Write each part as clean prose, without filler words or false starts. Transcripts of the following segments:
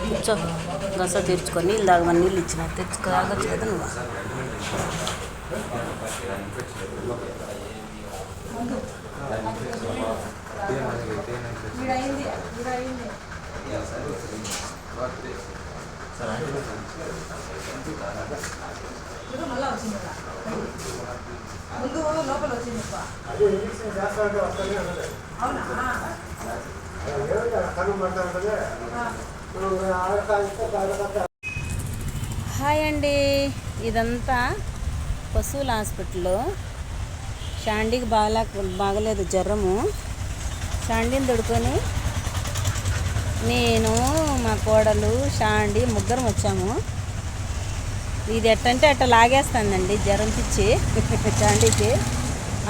కూర్చో, గస తీర్చుకొని నీళ్ళు తాగమని నీళ్ళు ఇచ్చిన తాగొచ్చు కదా నువ్వు. లోపల వచ్చింది హాయ్ అండి, ఇదంతా పశువుల హాస్పిటల్లో షాండీకి బాగలేదు జ్వరము. షాండీని తొడుకొని నేను మా కోడలు షాండీ ముగ్గురం వచ్చాము. ఇది ఎట్టంటే అట్ట లాగేస్తుందండి జ్వరం పిచ్చి షాండీకి,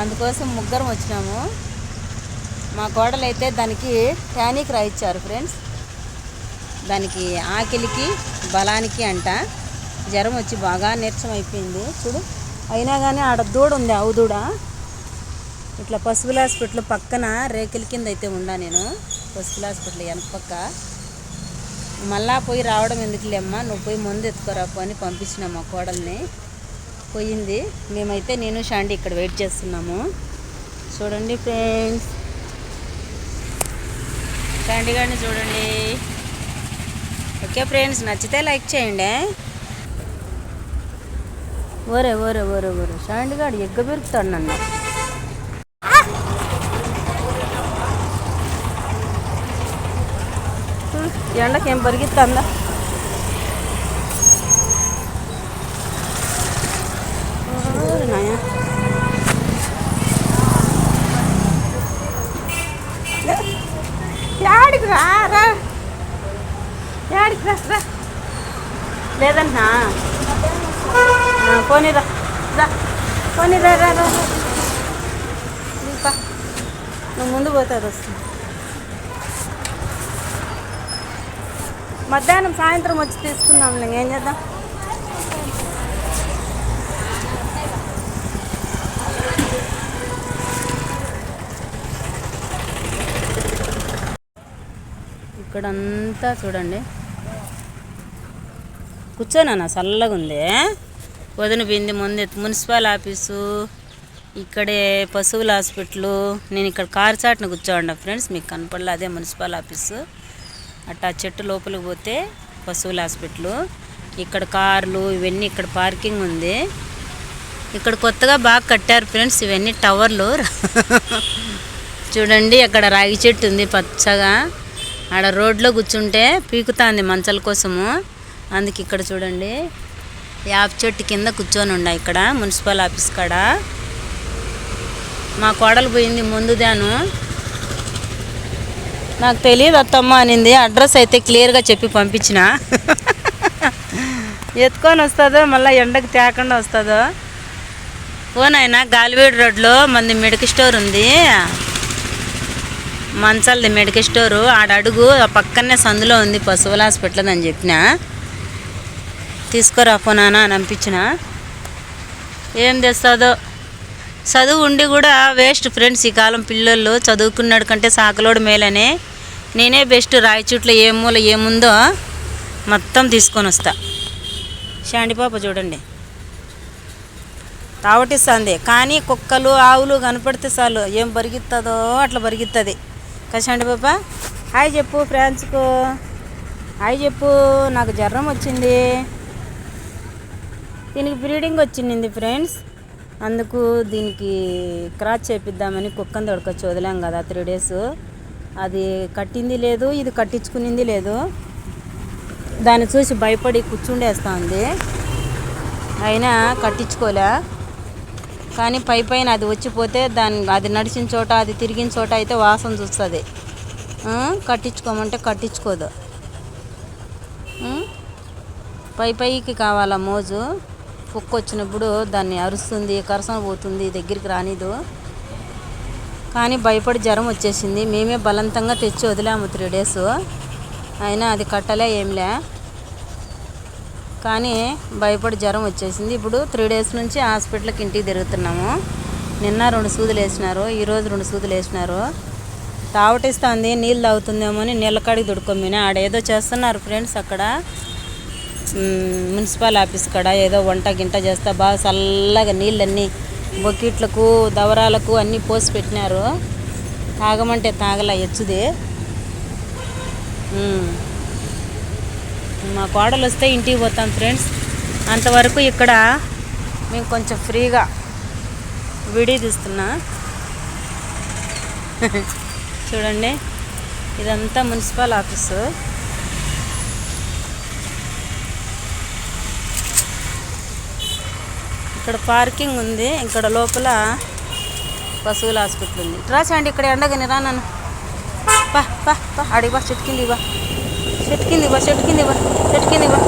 అందుకోసం ముగ్గురం వచ్చినాము. మా కోడలు అయితే దానికి టానిక్ రాయిచ్చారు ఫ్రెండ్స్. దానికి ఆకలికి బలానికి అంట జ్వరం వచ్చి బాగా నీరసం అయిపోయింది చూడు. అయినా కానీ ఆడ దూడ ఉంది, ఆవు దూడ. ఇట్లా పశువుల హాస్పిటల్ పక్కన రేకుల కింద అయితే ఉండా నేను, పశువుల హాస్పిటల్ వెనక పక్క. మళ్ళా పోయి రావడం ఎందుకులేమ్మా, నువ్వు పోయి మందు ఎత్తుకోరాపు అని పంపించిన మా కోడల్ని. పోయింది. మేమైతే నేను షాండీ ఇక్కడ వెయిట్ చేస్తున్నాము. చూడండి ఫ్రెండ్స్, షాండీ గారిని చూడండి. ఓకే ఫ్రెండ్స్, నచ్చితే లైక్ చేయండి. ఓరే ఓరే ఓరే ఓరే షాండీ గారు ఎగ్గ పెరుగుతాడు నన్ను. ఎండకేం పరిగెత్తుందా? యాడికి రా యాడికి రా లేదన్నా పోనీరా పోనీరా రా రా నువ్వు ముందు పోతే అది వస్తుంది. మధ్యాహ్నం సాయంత్రం వచ్చి తీసుకున్నాంలే, ఏం చేద్దాం. ఇక్కడంతా చూడండి, కూర్చోనా చల్లగా ఉంది. వదిన పోయింది ముందు మున్సిపల్ ఆఫీసు, ఇక్కడే పశువుల హాస్పిటల్. నేను ఇక్కడ కారు చాటున కూర్చోండి ఫ్రెండ్స్, మీకు కనపడలే, అదే మున్సిపల్ ఆఫీసు. అట్టా చెట్టు లోపలికి పోతే పశువుల హాస్పిటల్. ఇక్కడ కార్లు ఇవన్నీ, ఇక్కడ పార్కింగ్ ఉంది. ఇక్కడ కొత్తగా బాగా కట్టారు ఫ్రెండ్స్ ఇవన్నీ టవర్లు. చూడండి అక్కడ రాగి చెట్టు ఉంది పచ్చగా. ఆడ రోడ్లో కూర్చుంటే పీకుతాంది మంచాల కోసము, అందుకు ఇక్కడ చూడండి యాప్ చెట్టు కింద కూర్చొని ఉండ. ఇక్కడ మున్సిపల్ ఆఫీస్ కాడ మా కోడలు పోయింది ముందుదాను. నాకు తెలియదు అత్తమ్మ అనింది. అడ్రస్ అయితే క్లియర్గా చెప్పి పంపించిన. ఎత్తుకొని వస్తుందో మళ్ళీ ఎండకు తేకుండా వస్తుందో. పోనైనా గాలివేడి రోడ్లో మంది మెడికల్ స్టోర్ ఉంది, మంచాలది మెడికల్ స్టోరు. ఆడ అడుగు ఆ పక్కనే సందులో ఉంది పశువుల హాస్పిటల్ అని చెప్పిన. తీసుకురా పోనానా అని పంపించిన. ఏం తెస్తుందో, చదువు ఉండి కూడా వేస్ట్ ఫ్రెండ్స్. ఈ కాలం పిల్లలు చదువుకున్నాడు కంటే సాకలోడు మేలని. నేనే బెస్ట్. రాయచూట్లో ఏ మూల ఏముందో మొత్తం తీసుకొని వస్తా. షాండి పాప చూడండి తావటిస్తుంది, కానీ కుక్కలు ఆవులు కనపడితే చాలు ఏం పరిగెత్తుందో అట్లా పరిగెత్తుంది. కషాండి పాప హాయ్ చెప్పు ఫ్రెండ్స్కు, హాయ్ చెప్పు. నాకు జ్వరం వచ్చింది, దీనికి బ్రీడింగ్ వచ్చింది ఫ్రెండ్స్. అందుకు దీనికి క్రాచ్ చేపిద్దామని కుక్కను తొడకొచ్చి వదిలాం కదా 3 days. అది కట్టింది లేదు, ఇది కట్టించుకునింది లేదు. దాన్ని చూసి భయపడి కూర్చుండేస్తా ఉంది, అయినా కట్టించుకోలే. కానీ పైన అది వచ్చిపోతే అది నడిచిన చోట అది తిరిగిన చోట అయితే వాసన చూస్తుంది. కట్టించుకోమంటే కట్టించుకోదు. పైకి కావాలా మోజు. కుక్క వచ్చినప్పుడు దాన్ని అరుస్తుంది, కరసన పోతుంది, దగ్గరికి రానిదు. కానీ భయపడి జ్వరం వచ్చేసింది. మేమే బలవంతంగా తెచ్చి వదిలాము 3 days. అయినా అది కట్టలే ఏంలే. కానీ భయపడి జ్వరం వచ్చేసింది. ఇప్పుడు 3 డేస్ నుంచి హాస్పిటల్కి ఇంటికి తిరుగుతున్నాము. నిన్న 2 సూదులు వేసినారు, ఈరోజు 2 సూదులు వేసినారు. తావటిస్తుంది, నీళ్ళు తాగుతుందేమో అని నీళ్ళకాడికి దుడుకొమ్మినా. ఆడేదో చేస్తున్నారు ఫ్రెండ్స్ అక్కడ మున్సిపల్ ఆఫీస్ కాడ ఏదో వంట గింట చేస్తా బాగా చల్లగా నీళ్ళన్నీ బొక్కిట్లకు దవరాలకు అన్నీ పోసి పెట్టినారు. తాగమంటే తాగల ఎచ్చుది. మా కోడలు వస్తే ఇంటికి పోతాం ఫ్రెండ్స్. అంతవరకు ఇక్కడ మేము కొంచెం ఫ్రీగా వీడియో తీస్తున్నా. చూడండి, ఇదంతా మున్సిపల్ ఆఫీసు. ఇక్కడ పార్కింగ్ ఉంది, ఇక్కడ లోపల పశువుల హాస్పిటల్ ఉంది. రాచండి ఇక్కడ ఎండగని రా నన్ను. పా పా పా అడిగి బా, చెట్టు కింది బా, చెట్టు కింది బా, చెట్టు కింది బా, చెట్టు కింది బా.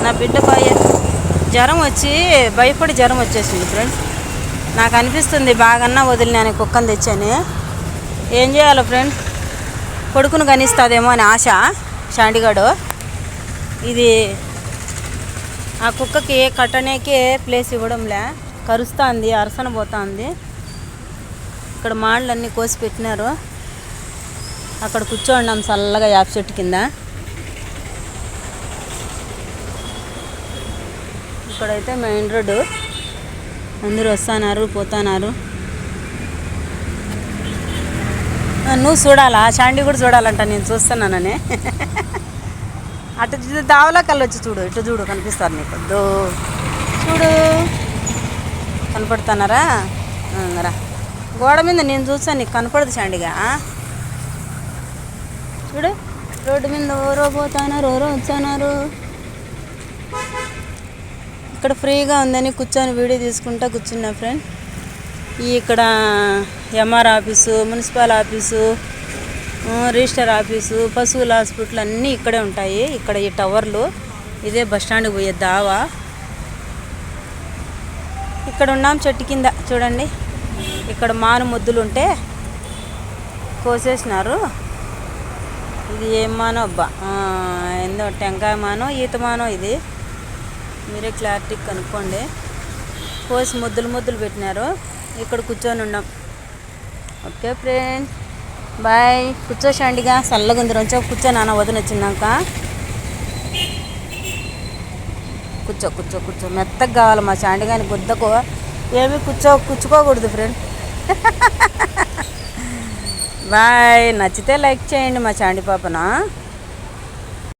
నా బిడ్డ బాయ్ జ్వరం వచ్చి భయపడి జ్వరం వచ్చేసింది ఫ్రెండ్స్. నాకు అనిపిస్తుంది బాగన్నా వదిలినాను కుక్కను తెచ్చాను. ఏం చేయాలో ఫ్రెండ్స్, కొడుకును కనిస్తుందేమో అని ఆశ. షాండిగాడు ఇది ఆ కుక్కకి కట్టనేకే ప్లేస్ ఇవ్వడంలే, కరుస్తుంది, అరసన పోతుంది. ఇక్కడ మాండ్లన్నీ కోసి పెట్టినారు. అక్కడ కూర్చోండాం చల్లగా యాప చెట్టు కింద. ఇక్కడైతే మెయిన్ రోడ్డు, అందరూ వస్తున్నారు పోతున్నారు. నువ్వు చూడాలా, చాండి కూడా చూడాలంట. నేను చూస్తున్నానని. అటు దావలా కళ్ళు వచ్చి చూడు, ఇటు చూడు, కనిపిస్తారు నీకు. చూడు కనపడుతున్నారా? రా గోడ మీద నేను చూస్తాను, నీకు కనపడదు చాండిగా. చూడు రోడ్డు మీద ఎవరో పోతున్నారు, ఎవరో వచ్చారు. ఇక్కడ ఫ్రీగా ఉందని కూర్చొని వీడియో తీసుకుంటా కూర్చున్నా ఫ్రెండ్. ఇక్కడ MR office, municipal office, register office, పశువుల హాస్పిటల్ అన్నీ ఇక్కడే ఉంటాయి. ఇక్కడ ఈ టవర్లు, ఇదే బస్టాండ్కి పోయే దావా. ఇక్కడ ఉన్నాం చెట్టు కింద. చూడండి, ఇక్కడ మాను ముద్దులు ఉంటే కోసేసినారు. ఇది ఏం మానో అబ్బా, ఏందో టెంకాయ మానో ఈత మానో, ఇది మీరే క్లారిటీ కనుక్కోండి. కోసి ముద్దులు ముద్దులు పెట్టినారు. ఇక్కడ కూర్చొని ఉన్నాం. Okay friend, bye. కూర్చోషండిగా చల్లగా ఉంది. రోజు కూర్చో నాన్న, వదిన వచ్చినాక కూర్చో కూర్చో కూర్చో. మెత్తగా కావాలి మా చాండిగాని గుద్దకు. ఏమి కూర్చుకోకూడదు ఫ్రెండ్. బాయ్. నచ్చితే లైక్ చేయండి మా చాండి పాపన.